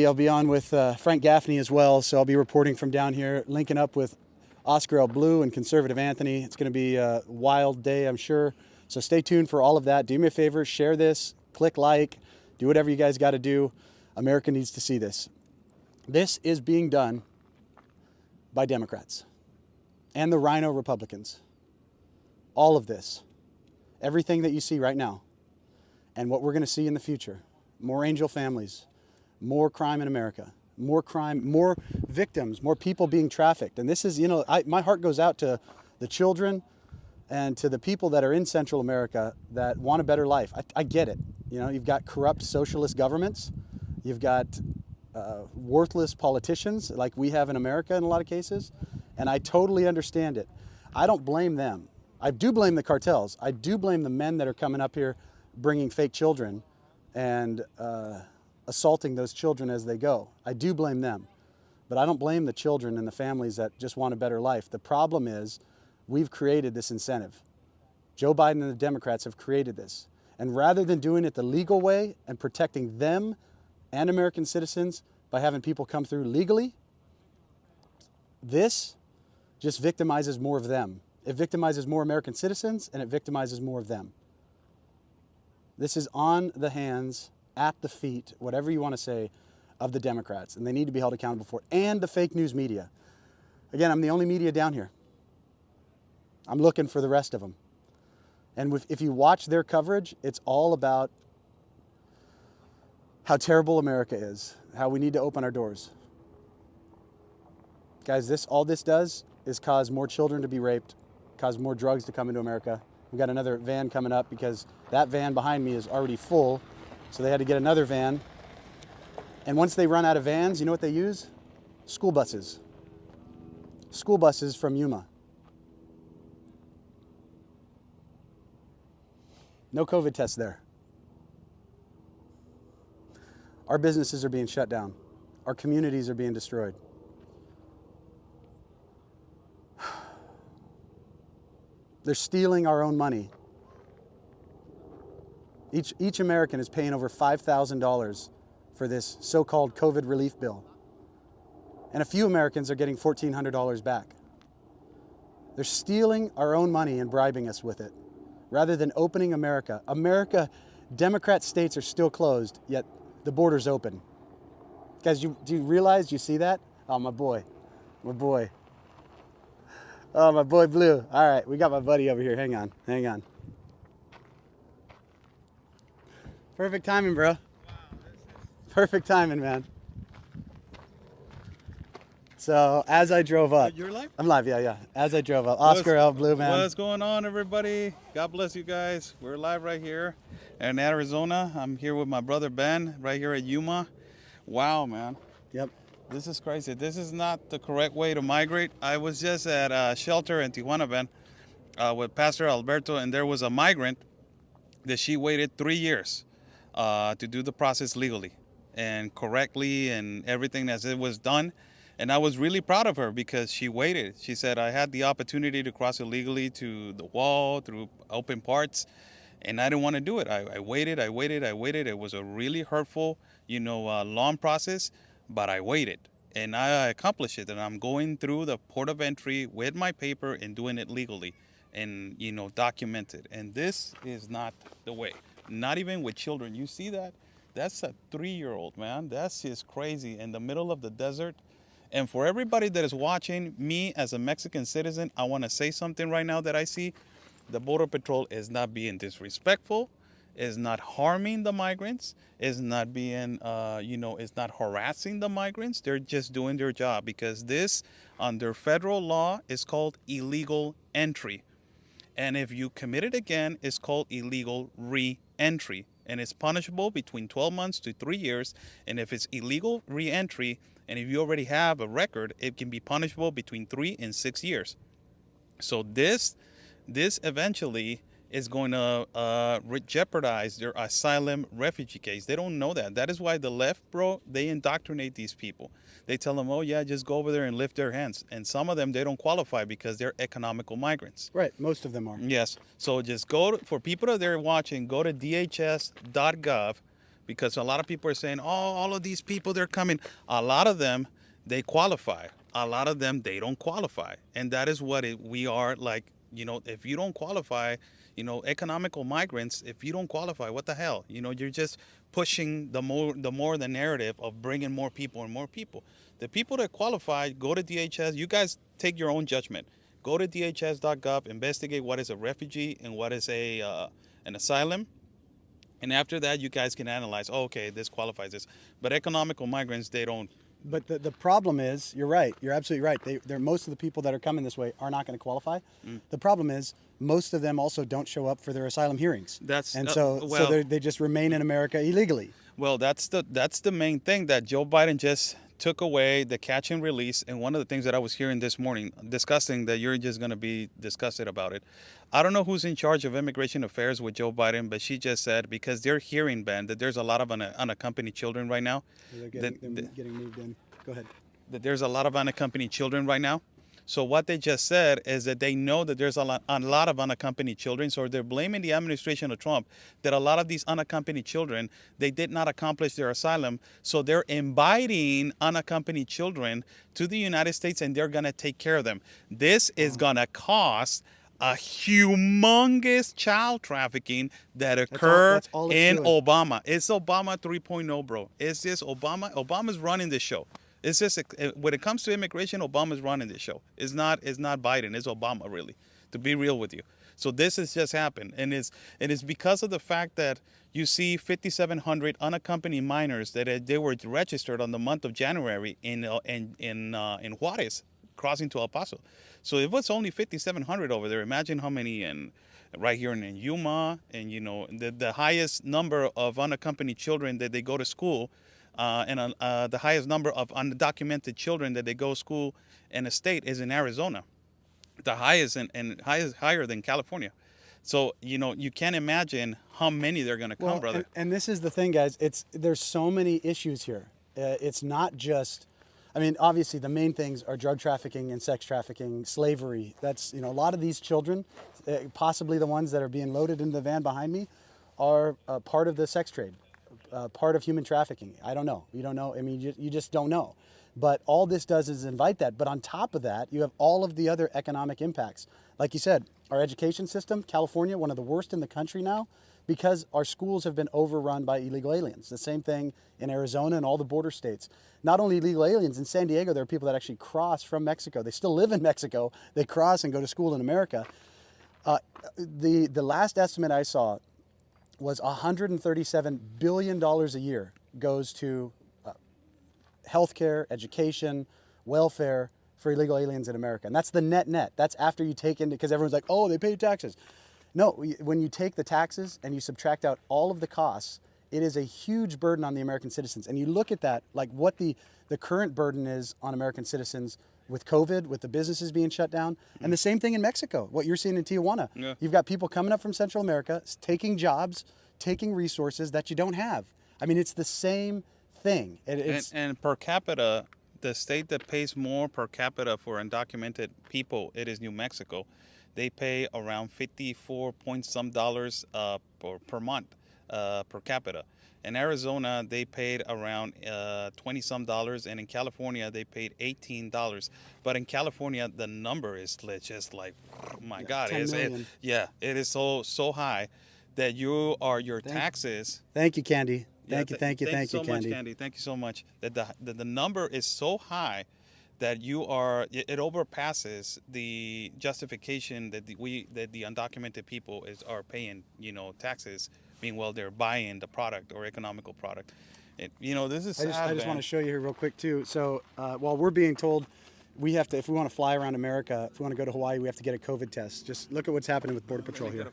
I'll be on with Frank Gaffney as well, so I'll be reporting from down here, linking up with Oscar L. Blue and Conservative Anthony. It's going to be a wild day, I'm sure. So stay tuned for all of that. Do me a favor, share this, click like, do whatever you guys got to do. America needs to see this. This is being done by Democrats and the Rhino Republicans. All of this, everything that you see right now, and what we're going to see in the future. More angel families, more crime in America, more crime, more victims, more people being trafficked. And this is, my heart goes out to the children and to the people that are in Central America that want a better life. I get it. You've got corrupt socialist governments. You've got worthless politicians like we have in America in a lot of cases. And I totally understand it. I don't blame them. I do blame the cartels. I do blame the men that are coming up here bringing fake children and assaulting those children as they go. I do blame them. But I don't blame the children and the families that just want a better life. The problem is we've created this incentive. Joe Biden and the Democrats have created this. And rather than doing it the legal way and protecting them and American citizens by having people come through legally, this just victimizes more of them. It victimizes more American citizens and it victimizes more of them. This is on the hands, at the feet, whatever you want to say, of the Democrats, and they need to be held accountable for it. And the fake news media. Again, I'm the only media down here. I'm looking for the rest of them. And if you watch their coverage, it's all about how terrible America is, how we need to open our doors. Guys, all this does is cause more children to be raped, cause more drugs to come into America. We've got another van coming up because that van behind me is already full, so they had to get another van. And once they run out of vans, you know what they use? School buses. School buses from Yuma. No COVID tests there. Our businesses are being shut down. Our communities are being destroyed. They're stealing our own money. Each American is paying over $5,000 for this so-called COVID relief bill. And a few Americans are getting $1,400 back. They're stealing our own money and bribing us with it, rather than opening America. Democrat states are still closed, yet the border's open. Guys, do you realize, you see that? Oh, my boy. Oh, my boy Blue. All right, we got my buddy over here. Hang on. Perfect timing, bro. Wow, perfect timing, man. So as I drove up. You're live? I'm live, yeah. As I drove up. Oscar L. Blue, man. What's going on, everybody? God bless you guys. We're live right here in Arizona. I'm here with my brother Ben, right here at Yuma. Wow, man. Yep. This is crazy. This is not the correct way to migrate. I was just at a shelter in Tijuana, Ben, with Pastor Alberto, and there was a migrant that she waited 3 years to do the process legally and correctly and everything as it was done. And I was really proud of her because she waited. She said, I had the opportunity to cross illegally to the wall through open parts, and I didn't want to do it. I waited. It was a really hurtful, long process. But I waited and I accomplished it, and I'm going through the port of entry with my paper and doing it legally and, documented. And this is not the way, not even with children. You see that? That's a 3-year-old, man. That's just crazy in the middle of the desert. And for everybody that is watching, me as a Mexican citizen, I want to say something right now that I see. The Border Patrol is not being disrespectful, is not harming the migrants, is not being, is not harassing the migrants. They're just doing their job, because this, under federal law, is called illegal entry. And if you commit it again, it's called illegal re-entry. And it's punishable between 12 months to 3 years. And if it's illegal re-entry, and if you already have a record, it can be punishable between 3 and 6 years. So this eventually is going to jeopardize their asylum refugee case. They don't know that. That is why the left, bro, they indoctrinate these people. They tell them, oh, yeah, just go over there and lift their hands. And some of them, they don't qualify because they're economical migrants. Right, most of them are. Yes. So just for people that are watching, go to dhs.gov, because a lot of people are saying, oh, all of these people, they're coming. A lot of them, they qualify. A lot of them, they don't qualify. And that is what we are like, if you don't qualify, economical migrants, if you don't qualify, what the hell? You're just pushing the narrative of bringing more people and more people. The people that qualify, go to DHS. You guys take your own judgment. Go to dhs.gov, investigate what is a refugee and what is an asylum. And after that, you guys can analyze, oh, okay, this qualifies this. But economical migrants, they don't. But the problem is, you're right. You're absolutely right. They're most of the people that are coming this way are not going to qualify. The problem is most of them also don't show up for their asylum hearings. So they just remain in America illegally. Well, that's the main thing, that Joe Biden just took away the catch and release. And one of the things that I was hearing this morning discussing, that you're just going to be discussing about it. I don't know who's in charge of immigration affairs with Joe Biden, but she just said, because they're hearing, Ben, that there's a lot of unaccompanied children right now. They're getting moved in. Go ahead. That there's a lot of unaccompanied children right now. So what they just said is that they know that there's a lot of unaccompanied children. So they're blaming the administration of Trump that a lot of these unaccompanied children, they did not accomplish their asylum. So they're inviting unaccompanied children to the United States, and they're going to take care of them. This is going to cost a humongous child trafficking that occurred in Obama. It's Obama 3.0, bro. It's just Obama. Obama's running this show. It's just, when it comes to immigration, Obama's running this show. It's not Biden. It's Obama, really, to be real with you. So this has just happened, and it's because of the fact that you see 5,700 unaccompanied minors that they were registered on the month of January in Juarez, crossing to El Paso. So if it's only 5,700 over there, imagine how many right here in Yuma, and the highest number of unaccompanied children that they go to school. And the highest number of undocumented children that they go to school in a state is in Arizona. The highest and higher than California. So, you can't imagine how many they're going to come, brother. And this is the thing, guys. There's so many issues here. It's not just, obviously the main things are drug trafficking and sex trafficking, slavery. That's, a lot of these children, possibly the ones that are being loaded in the van behind me, are part of the sex trade. Part of human trafficking. I don't know. You don't know. You just don't know. But all this does is invite that. But on top of that, you have all of the other economic impacts. Like you said, our education system, California, one of the worst in the country now, because our schools have been overrun by illegal aliens. The same thing in Arizona and all the border states. Not only illegal aliens, in San Diego, there are people that actually cross from Mexico. They still live in Mexico. They cross and go to school in America. The last estimate I saw was $137 billion a year goes to healthcare, education, welfare for illegal aliens in America. And that's the net. That's after you take into, because everyone's like, oh, they pay taxes. No, when you take the taxes and you subtract out all of the costs, it is a huge burden on the American citizens. And you look at that, like what the current burden is on American citizens with COVID, with the businesses being shut down, and the same thing in Mexico, what you're seeing in Tijuana. Yeah. You've got people coming up from Central America, taking jobs, taking resources that you don't have. It's the same thing. And per capita, the state that pays more per capita for undocumented people, it is New Mexico. They pay around 54 point some dollars per month per capita. In Arizona, they paid around 20 some dollars, and in California, they paid $18. But in California, the number is just like, oh my God, it is so high that your taxes. Thank you, Candy. Thank you, Thank you Candy. Much, Candy. Thank you so much. That the number is so high that it overpasses the justification that the undocumented people are paying, taxes. Meanwhile, they're buying the product or economical product. This is sad, I just want to show you here real quick too. So while we're being told we have to, if we want to fly around America, if we want to go to Hawaii, we have to get a COVID test. Just look at what's happening with Border Patrol here.